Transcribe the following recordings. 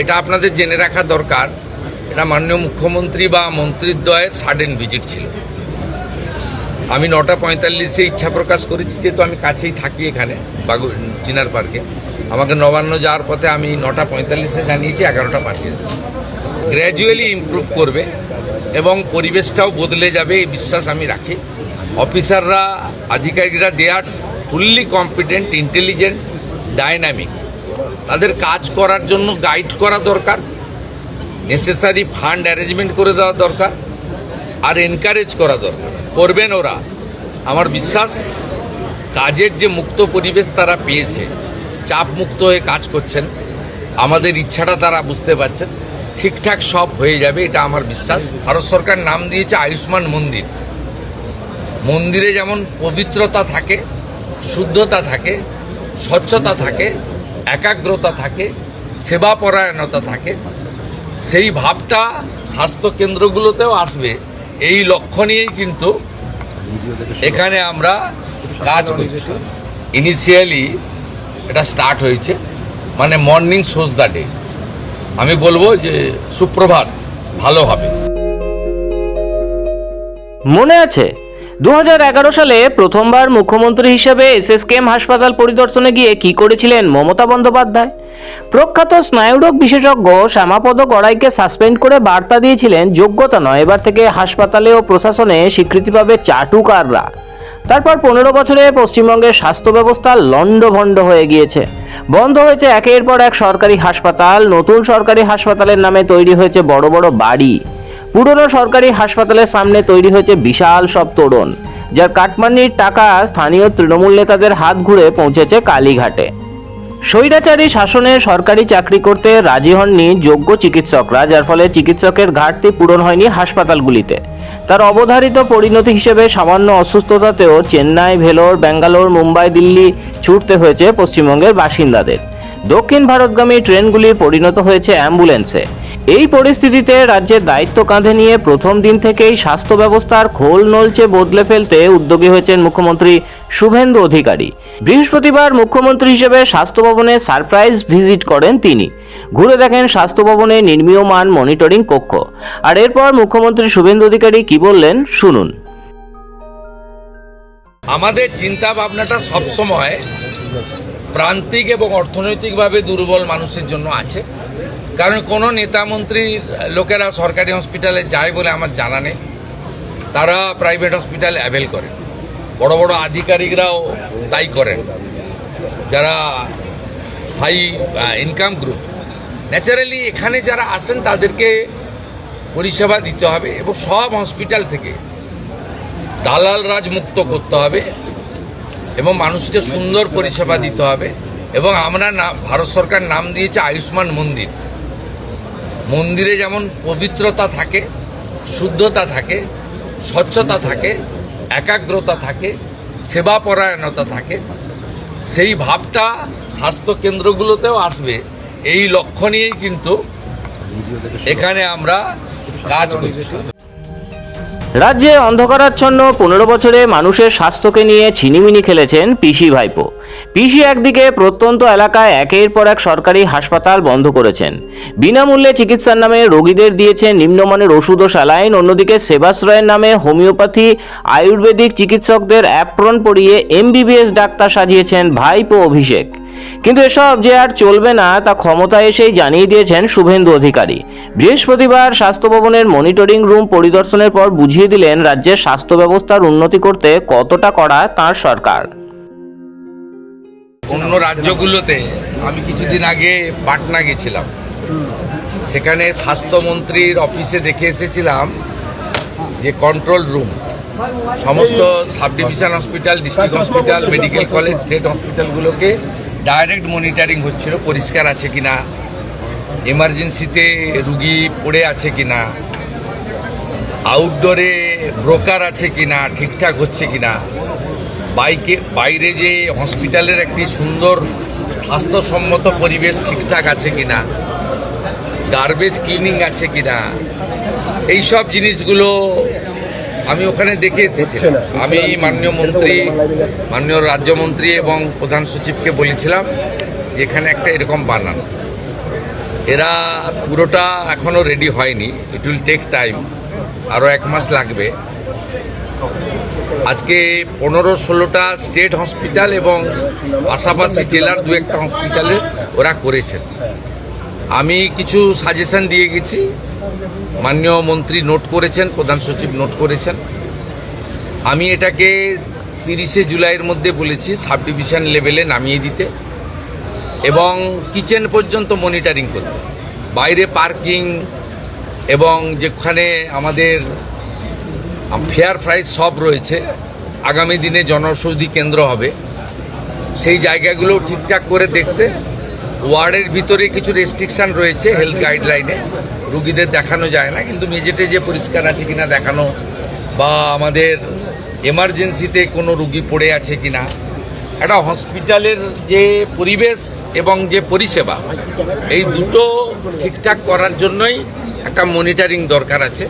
এটা আপনাদের জেনে রাখা দরকার, এটা মাননীয় মুখ্যমন্ত্রী বা মন্ত্রীদ্বয়ের সাডেন ভিজিট ছিল। আমি 9:45-এ ইচ্ছা প্রকাশ করেছি, যেহেতু আমি কাছেই থাকি এখানে চিনার পার্কে। আমাকে নবান্ন যাওয়ার পথে আমি 9:45-এ জানিয়েছি, 11:05-এ এসেছি। গ্র্যাজুয়ালি ইমপ্রুভ করবে এবং পরিবেশটাও বদলে যাবে এই বিশ্বাস আমি রাখি। অফিসাররা, আধিকারিকরা দে আর ফুললি কম্পিটেন্ট, ইন্টেলিজেন্ট, ডাইনামিক। তাদের কাজ করার জন্য গাইড করা দরকার, নেসেসারি ফান্ড অ্যারেঞ্জমেন্ট করে দেওয়া দরকার, আর এনকারেজ করা দরকার। করবেন ওরা। আমার বিশ্বাস কাজের যে মুক্ত পরিবেশ তারা পেয়েছে, চাপ মুক্ত হয়ে কাজ করছেন, আমাদের ইচ্ছাটা তারা বুঝতে পারছেন, ঠিকঠাক সব হয়ে যাবে, এটা আমার বিশ্বাস। ভারত সরকার নাম দিয়েছে আয়ুষ্মান মন্দির। মন্দিরে যেমন পবিত্রতা থাকে, শুদ্ধতা থাকে, স্বচ্ছতা থাকে, একাগ্রতা থাকে, সেবাপরায়ণতা থাকে, সেই ভাবটা স্বাস্থ্য কেন্দ্রগুলোতেও আসবে, এই লক্ষ্য নিয়েই কিন্তু এখানে আমরা কাজ করছি। ইনিশিয়ালি এটা স্টার্ট হয়েছে, মানে মর্নিং শোজ দ্য ডে। আমি বলবো যে সুপ্রভাত, ভালো হবে। মনে আছে 2011 সালে প্রথমবার মুখ্যমন্ত্রী হিসেবে এসএসকেএম হাসপাতাল পরিদর্শনে গিয়ে কি করেছিলেন মমতা বন্দ্যোপাধ্যায়? প্রখ্যাত স্নায়ুরোগ বিশেষজ্ঞ শ্যামাপদ গড়াইকে সাসপেন্ড করে বার্তা দিয়েছিলেন, যোগ্যতা নয়, এবার থেকে হাসপাতালে ও প্রশাসনে স্বীকৃতি পাবে চাটুকাররা। তারপর 15 বছরে পশ্চিমবঙ্গের স্বাস্থ্য ব্যবস্থা লণ্ডভণ্ড হয়ে গিয়েছে। বন্ধ হয়েছে একের পর এক সরকারি হাসপাতাল, নতুন সরকারি হাসপাতালের নামে তৈরি হয়েছে বড় বড় বাড়ি। পুরনো সরকারি হাসপাতালের সামনে তৈরি হয়েছে বিশাল সব তোরণ, যার কাটমানির টাকা স্থানীয় তৃণমূল নেতাদের হাত ঘুরে পৌঁছেছে কালীঘাটে। স্বৈরাচারী শাসনে সরকারি চাকরি করতে রাজি হননি যোগ্য চিকিৎসকরা, যার ফলে চিকিৎসকের ঘাটতি পূরণ হয়নি হাসপাতালগুলিতে। তার অবধারিত পরিণতি হিসেবে সামান্য অসুস্থতাতেও চেন্নাই, ভেলোর, ব্যাঙ্গালোর, মুম্বাই, দিল্লি ছুটতে হয়েছে পশ্চিমবঙ্গের বাসিন্দাদের। দক্ষিণ ভারতগামী ট্রেনগুলি পরিণত হয়েছে অ্যাম্বুলেন্সে। এই পরিস্থিতিতে রাজ্যের দায়িত্ব কাঁধে নিয়ে প্রথম দিন থেকেই স্বাস্থ্য ব্যবস্থার খোল নলচে বদলে ফেলতে উদ্যোগী হয়েছেন মুখ্যমন্ত্রী শুভেন্দু অধিকারী। বৃহস্পতিবার মুখ্যমন্ত্রী হিসেবে স্বাস্থ্য ভবনে সারপ্রাইজ ভিজিট করেন তিনি। ঘুরে দেখেন স্বাস্থ্য ভবনে নির্মীয়মান মনিটরিং কক্ষ। আর এরপর মুখ্যমন্ত্রী শুভেন্দু অধিকারী কি বললেন শুনুন। আমাদের চিন্তা ভাবনাটা সবসময় প্রান্তিক এবং অর্থনৈতিকভাবে দুর্বল মানুষের জন্য আছে। কারণ কোনো নেতা মন্ত্রীর লোকেরা সরকারি হসপিটালে যায় বলে আমার জানা নেই, তারা প্রাইভেট হসপিটাল অ্যাভেল করে। বড় বড় আধিকারিকরাও তাই করেন, যারা হাই ইনকাম গ্রুপ। ন্যাচারালি এখানে যারা আসেন তাদেরকে পরিষেবা দিতে হবে এবং সব হসপিটাল থেকে দালাল রাজ মুক্ত করতে হবে এবং মানুষকে সুন্দর পরিষেবা দিতে হবে। এবং আমরা ভারত সরকার নাম দিয়েছে আয়ুষ্মান মন্দির। মন্দিরে যেমন পবিত্রতা থাকে, শুদ্ধতা থাকে, স্বচ্ছতা থাকে, একাগ্রতা থাকে, সেবাপরায়ণতা থাকে, সেই ভাবটা স্বাস্থ্য কেন্দ্রগুলোতেও আসবে, এই লক্ষ্য নিয়েই কিন্তু এখানে আমরা কাজ করছি। রাজ্যে অন্ধকারাচ্ছন্ন 15 বছরে মানুষের স্বাস্থ্যকে নিয়ে ছিনিমিনি খেলেছেন পিসি ভাইপো। পিসি একদিকে প্রত্যন্ত এলাকায় একের পর এক সরকারি হাসপাতাল বন্ধ করেছেন, বিনামূল্যে চিকিৎসার নামে রোগীদের দিয়েছেন নিম্নমানের ওষুধ ও স্যালাইন। অন্যদিকে সেবাশ্রয়ের নামে হোমিওপ্যাথি, আয়ুর্বেদিক চিকিৎসকদের অ্যাপ্রন পরিয়ে এমবিবিএস ডাক্তার সাজিয়েছেন ভাইপো অভিষেক। কিন্তু এসব যে আর চলবে না তা ক্ষমতায় এসেই জানিয়ে দিয়েছেন শুভেন্দু অধিকারী। বৃহস্পতিবার স্বাস্থ্য ভবনের মনিটরিং রুম পরিদর্শনের পর বুঝিয়ে দিলেন রাজ্যের স্বাস্থ্য ব্যবস্থার উন্নতি করতে কতটা কড়া তাঁর সরকার। অন্য রাজ্যগুলোতে আমি কিছুদিন আগে পাটনা গেছিলাম, সেখানে স্বাস্থ্যমন্ত্রীর অফিসে দেখে এসেছিলাম যে কন্ট্রোল রুম, সমস্ত sub division hospital, district hospital, medical college, state হসপিটালগুলোকে ডাইরেক্ট মনিটরিং হচ্ছিল, পরিষ্কার আছে কিনা, এমার্জেন্সিতে রুগী পড়ে আছে কিনা, আউটডোরে ব্রোকার আছে কিনা, ঠিকঠাক হচ্ছে কিনা, বাইরে যে হসপিটালের একটি সুন্দর স্বাস্থ্যসম্মত পরিবেশ ঠিকঠাক আছে কিনা, গার্বেজ ক্লিনিং আছে কিনা, এইসব জিনিসগুলো আমি ওখানে দেখে এসেছি। আমি মাননীয় মন্ত্রী, মাননীয় রাজ্যমন্ত্রী এবং প্রধান সচিবকে বলেছিলাম যে এখানে একটা এরকম বানান। এরা পুরোটা এখনো রেডি হয়নি, ইট উইল টেক টাইম, আরও 1 মাস লাগবে। আজকে 15-16টা স্টেট হসপিটাল এবং পাশাপাশি জেলার 2-1টা হসপিটালে ওরা করেছেন। আমি কিছু সাজেশন দিয়ে গেছি, মাননীয় মন্ত্রী নোট করেছেন, প্রধান সচিব নোট করেছেন। আমি এটাকে 30শে জুলাইয়ের মধ্যে বলেছি সাব ডিভিশন লেভেলে নামিয়ে দিতে এবং কিচেন পর্যন্ত মনিটরিং করতে, বাইরে পার্কিং এবং যেখানে আমাদের ফেয়ার প্রাইস সব রয়েছে, আগামী দিনে জনঔষধি কেন্দ্র হবে, সেই জায়গাগুলো ঠিকঠাক করে দেখতে। ওয়ার্ডের ভিতরে কিছু রেস্ট্রিকশান রয়েছে হেলথ গাইডলাইনে, রুগীদের দেখানো যায় না, কিন্তু মেঝেটে যে পরিষ্কার আছে কিনা দেখানো, বা আমাদের এমার্জেন্সিতে কোনো রুগী পড়ে আছে কিনা, একটা হসপিটালের যে পরিবেশ এবং যে পরিষেবা, এই দুটো ঠিকঠাক করার জন্যই একটা মনিটরিং দরকার আছে।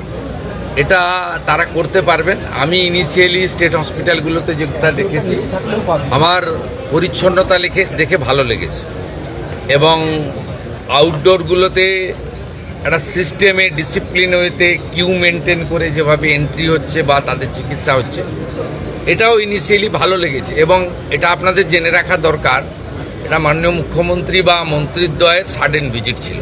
এটা তারা করতে পারবেন। আমি ইনিশিয়ালি স্টেট হসপিটালগুলোতে যেটা দেখেছি, আমার পরিচ্ছন্নতা দেখে ভালো লেগেছে এবং আউটডোরগুলোতে একটা সিস্টেমে ডিসিপ্লিন ওয়েতে কিউ মেনটেন করে যেভাবে এন্ট্রি হচ্ছে বা তাদের চিকিৎসা হচ্ছে, এটাও ইনিশিয়ালি ভালো লেগেছে। এবং এটা আপনাদের জেনে রাখা দরকার, এটা মাননীয় মুখ্যমন্ত্রী বা মন্ত্রীদ্বয়ের সাডেন ভিজিট ছিল।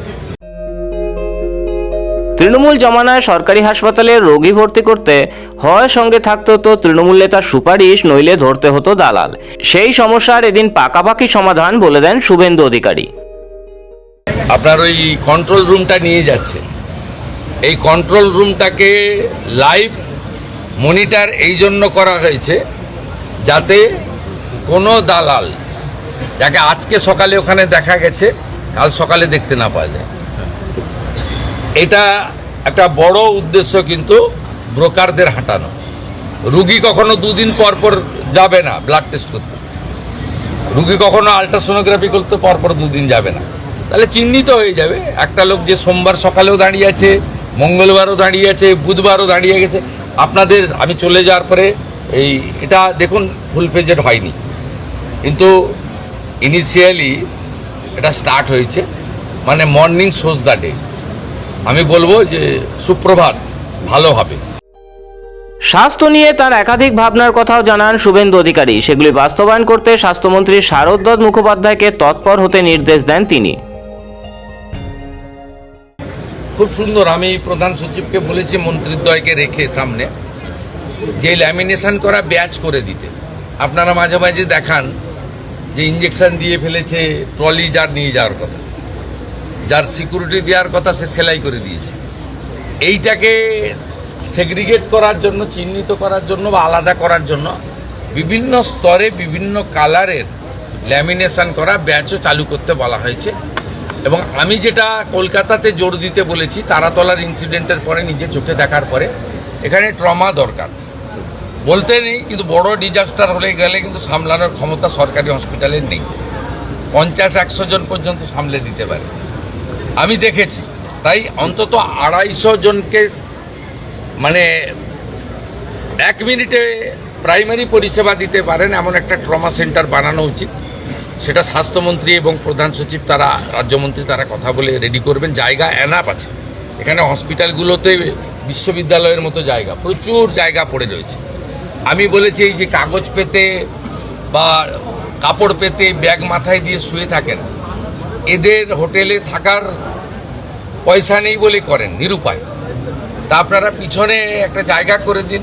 তৃণমূল জমানায় সরকারি হাসপাতালে রোগী ভর্তি করতে হয় সঙ্গে থাকতে হতো তৃণমূল নেতার সুপারিশ, নইলে ধরতে হতো দালাল। সেই সমস্যার এদিন পাকাপাকি সমাধান বলে দেন শুভেন্দু অধিকারী। আপনার ওই কন্ট্রোল রুমটা নিয়ে যাচ্ছে, এই কন্ট্রোল রুমটাকে লাইভ মনিটর এই জন্য করা হয়েছে যাতে কোনো দালাল, যাকে আজকে সকালে ওখানে দেখা গেছে, কাল সকালে দেখতে না পাওয়া যায়। এটা একটা বড় উদ্দেশ্য, কিন্তু ব্রোকারদের হাঁটানো। রুগী কখনো 2 দিন পর পর যাবে না ব্লাড টেস্ট করতে, রুগী কখনো আলট্রাসোনোগ্রাফি করতে পর পর 2 দিন যাবে না, তাহলে চিহ্নিত হয়ে যাবে একটা লোক যে সোমবার সকালেও দাঁড়িয়ে আছে, মঙ্গলবারও দাঁড়িয়ে আছে, বুধবারও দাঁড়িয়ে গেছে। আপনাদের আমি চলে যাওয়ার পরে এটা দেখুন ফুল পেজেড হয়নি, কিন্তু ইনিশিয়ালি এটা স্টার্ট হয়েছে, মানে মর্নিং শোজ দ্য ডে। আমি বলবো যে সুপ্রভাত, ভালো হবে। স্বাস্থ্য নিয়ে তার একাধিক ভাবনার কথাও জানান শুভেন্দু অধিকারী। সেগুলি বাস্তবায়ন করতে স্বাস্থ্যমন্ত্রী শারদ মুখোপাধ্যায়কে তৎপর হতে নির্দেশ দেন তিনি। খুব সুন্দর, আমি প্রধান সচিবকে বলেছি মন্ত্রীদ্বয়কে রেখে সামনে যে ল্যামিনেশন করা ব্যাচ করে দিতে। আপনারা মাঝে মাঝে দেখান যে ইঞ্জেকশন দিয়ে ফেলেছে, ট্রলি যার নিয়ে যাওয়ার কথা, যার সিকিউরিটি দেওয়ার কথা সে সেলাই করে দিয়েছে। এইটাকে সেগ্রিগেট করার জন্য, চিহ্নিত করার জন্য বা আলাদা করার জন্য বিভিন্ন স্তরে বিভিন্ন কালারের ল্যামিনেশন করা ব্যাচও চালু করতে বলা হয়েছে। এবং আমি যেটা কলকাতাতে জোর দিতে বলেছি, তারাতলার ইনসিডেন্টের পরে নিজে চোখে দেখার পরে, এখানে ট্রমা দরকার বলতে নেই, কিন্তু বড় ডিজাস্টার হলে গেলে কিন্তু সামলানোর ক্ষমতা সরকারি হসপিটালের নেই। 50-100 জন পর্যন্ত সামলে দিতে পারে, আমি দেখেছি। তাই অন্তত 250 জনকে, মানে 1 মিনিটে প্রাইমারি পরিষেবা দিতে পারেন এমন একটা ট্রমা সেন্টার বানানো উচিত। সেটা স্বাস্থ্যমন্ত্রী এবং প্রধান সচিব, তারা রাজ্যমন্ত্রী, তারা কথা বলে রেডি করবেন। জায়গা এনাফ আছে এখানে, হসপিটালগুলোতে বিশ্ববিদ্যালয়ের মতো জায়গা, প্রচুর জায়গা পড়ে রয়েছে। আমি বলেছি এই যে কাগজ পেতে বা কাপড় পেতে ব্যাগ মাথায় দিয়ে শুয়ে থাকেন, এদের হোটেলে থাকার পয়সা নেই বলে করেন, নিরুপায়। তা আপনারা পিছনে একটা জায়গা করে দিন,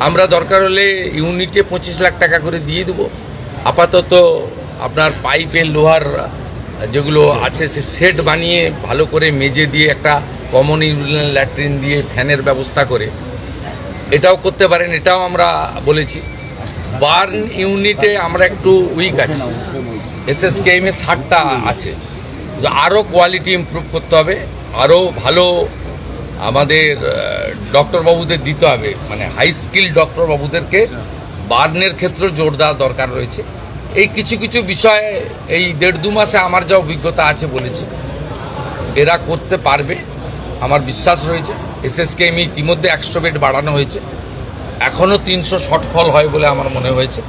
আমরা দরকার হলে ইউনিটে 25 লাখ টাকা করে দিয়ে দেবো। আপাতত আপনার পাইপের লোহার যেগুলো আছে সে সেট বানিয়ে ভালো করে মেজে দিয়ে একটা কমন ইউরিনাল ল্যাট্রিন দিয়ে ফ্যানের ব্যবস্থা করে এটাও করতে পারেন, এটাও আমরা বলেছি। বার্ন ইউনিটে আমরা একটু উইক আছি, এসএসকেএমে 60টা আছে, আরও কোয়ালিটি ইমপ্রুভ করতে হবে, আরও ভালো আমাদের ডক্টরবাবুদের দিতে হবে, মানে হাই স্কিল ডক্টরবাবুদেরকে বার্নের ক্ষেত্রে জোর দেওয়া দরকার রয়েছে। এই কিছু কিছু বিষয়ে এই 1.5-2 মাসে আমার যা অভিজ্ঞতা আছে বলেছি, এরা করতে পারবে, আমার বিশ্বাস রয়েছে। এসএসকেএম ইতিমধ্যে 100 বেড বাড়ানো হয়েছে, এখনও 300 শর্টফল হয় বলে আমার মনে হয়েছে।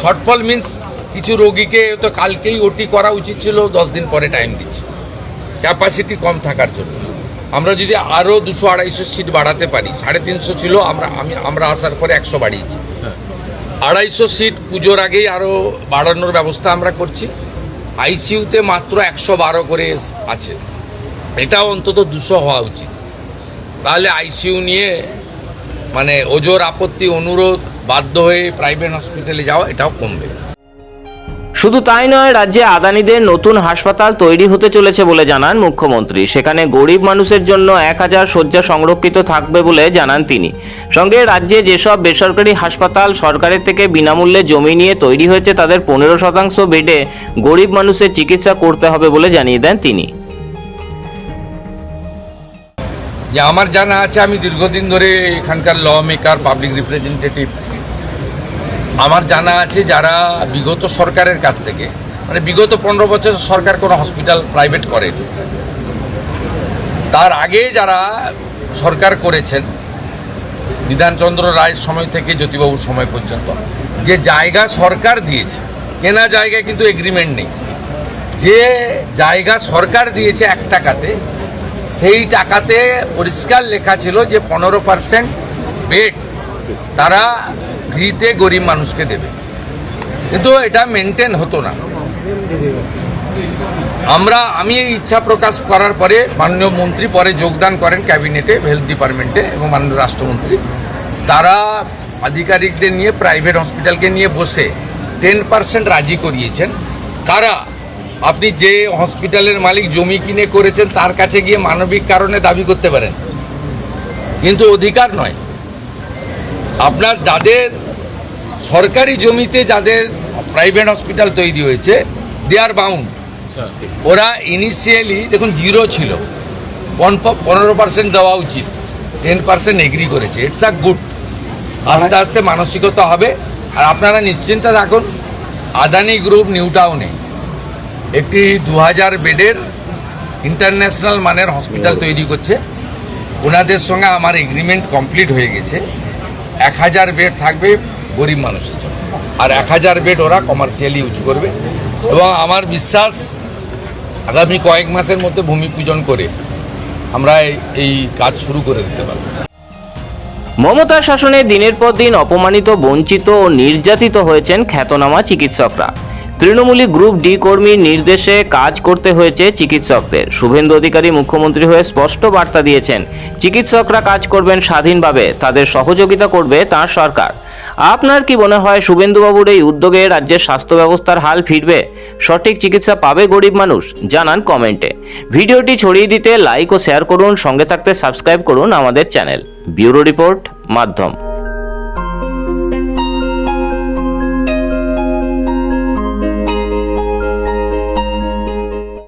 শর্টফল মিন্স কিছু রোগীকে তো কালকেই ওটি করা উচিত ছিল, 10 দিন পরে টাইম দিচ্ছে। ক্যাপাসিটি কম থাকার জন্য। আমরা যদি আরও 200-250 সিট বাড়াতে পারি, 350 ছিল, আমরা আসার পরে 100 বাড়িয়েছি। 250 সিট পুজোর আগেই আরও বাড়ানোর ব্যবস্থা আমরা করছি। আইসিইউতে মাত্র 112 করে আছে, এটাও অন্তত 200 হওয়া উচিত। তাহলে আইসিইউ নিয়ে মানে ওজোর আপত্তি, অনুরোধ, বাধ্য হয়ে প্রাইভেট হসপিটালে যাওয়া, এটাও কমবে। শুধু তাই নয়, রাজ্যে আদানিদের নতুন হাসপাতাল তৈরি হতে চলেছে বলে জানান মুখ্যমন্ত্রী। সেখানে গরিব মানুষের জন্য 1000 শয্যা সংরক্ষিত থাকবে বলে জানান তিনি। সঙ্গে রাজ্যে যেসব বেসরকারি হাসপাতাল সরকারের থেকে বিনামূল্যে জমি নিয়ে তৈরি হয়েছে, তাদের 15% বেডে গরিব মানুষের চিকিৎসা করতে হবে বলে জানিয়ে দেন তিনি। যে আমার জানা আছে, আমি দীর্ঘদিন ধরে এখানকার ল মেকার, পাবলিক রিপ্রেজেন্টেটিভ, আমার জানা আছে যারা বিগত সরকারের কাছ থেকে, মানে বিগত 15 বছর সরকার কোনো হসপিটাল প্রাইভেট করেনি, তার আগে যারা সরকার করেছেন বিধানচন্দ্র রায়ের সময় থেকে জ্যোতিবাবুর সময় পর্যন্ত, যে জায়গা সরকার দিয়েছে, কেনা জায়গায় কিন্তু এগ্রিমেন্ট নেই, যে জায়গা সরকার দিয়েছে 1 টাকাতে, সেই টাকাতে পরিষ্কার লেখা ছিল যে 15% বেড তারা ফ্রিতে গরিব মানুষকে দেবে, কিন্তু এটা মেনটেন হতো না। আমি এই ইচ্ছা প্রকাশ করার পরে মাননীয় মন্ত্রী পরে যোগদান করেন ক্যাবিনেটে, হেলথ ডিপার্টমেন্টে, এবং মাননীয় রাষ্ট্রমন্ত্রী তারা আধিকারিকদের নিয়ে প্রাইভেট হসপিটালকে নিয়ে বসে 10% রাজি করিয়েছেন। তারা, আপনি যে হসপিটালের মালিক জমি কিনে করেছেন তার কাছে গিয়ে মানবিক কারণে দাবি করতে পারেন, কিন্তু অধিকার নয়। আপনার যাদের সরকারি জমিতে যাদের প্রাইভেট হসপিটাল তৈরি হয়েছে, দে আর বাউন্ড। ওরা ইনিশিয়ালি দেখুন 0 ছিল, 15% দেওয়া উচিত, 10% এগ্রি করেছে। It's a good. আস্তে আস্তে মানসিকতা হবে। আর আপনারা নিশ্চিন্ত থাকুন, আদানি গ্রুপ নিউ টাউনে একটি 2000 বেডের ইন্টারন্যাশনাল মানের হসপিটাল তৈরি করছে। ওনাদের সঙ্গে আমার এগ্রিমেন্ট কমপ্লিট হয়ে গেছে। 1000 বেড থাকবে গরিব মানুষের জন্য, আর 1000 বেড ওরা কমার্শিয়ালি ইউজ করবে। এবং আমার বিশ্বাস আগামী কয়েক মাসের মধ্যে ভূমি পূজন করে আমরা এই কাজ শুরু করে দিতে পারব। মমতার শাসনে দিনের পর দিন অপমানিত, বঞ্চিত ও নির্যাতিত হয়েছেন খ্যাতনামা চিকিৎসকরা। তৃণমূলী গ্রুপ ডি কর্মীর নির্দেশে কাজ করতে হয়েছে চিকিৎসকদের। শুভেন্দু অধিকারী মুখ্যমন্ত্রী হয়ে স্পষ্ট বার্তা দিয়েছেন, চিকিৎসকরা কাজ করবেন স্বাধীনভাবে, তাদের সহযোগিতা করবে তাঁর সরকার। আপনার কি মনে হয়, শুভেন্দুবাবুর এই উদ্যোগে রাজ্যের স্বাস্থ্য ব্যবস্থার হাল ফিরবে? সঠিক চিকিৎসা পাবে গরিব মানুষ? জানান কমেন্টে। ভিডিওটি ছড়িয়ে দিতে লাইক ও শেয়ার করুন, সঙ্গে থাকতে সাবস্ক্রাইব করুন আমাদের চ্যানেল। ব্যুরো রিপোর্ট, মাধ্যম।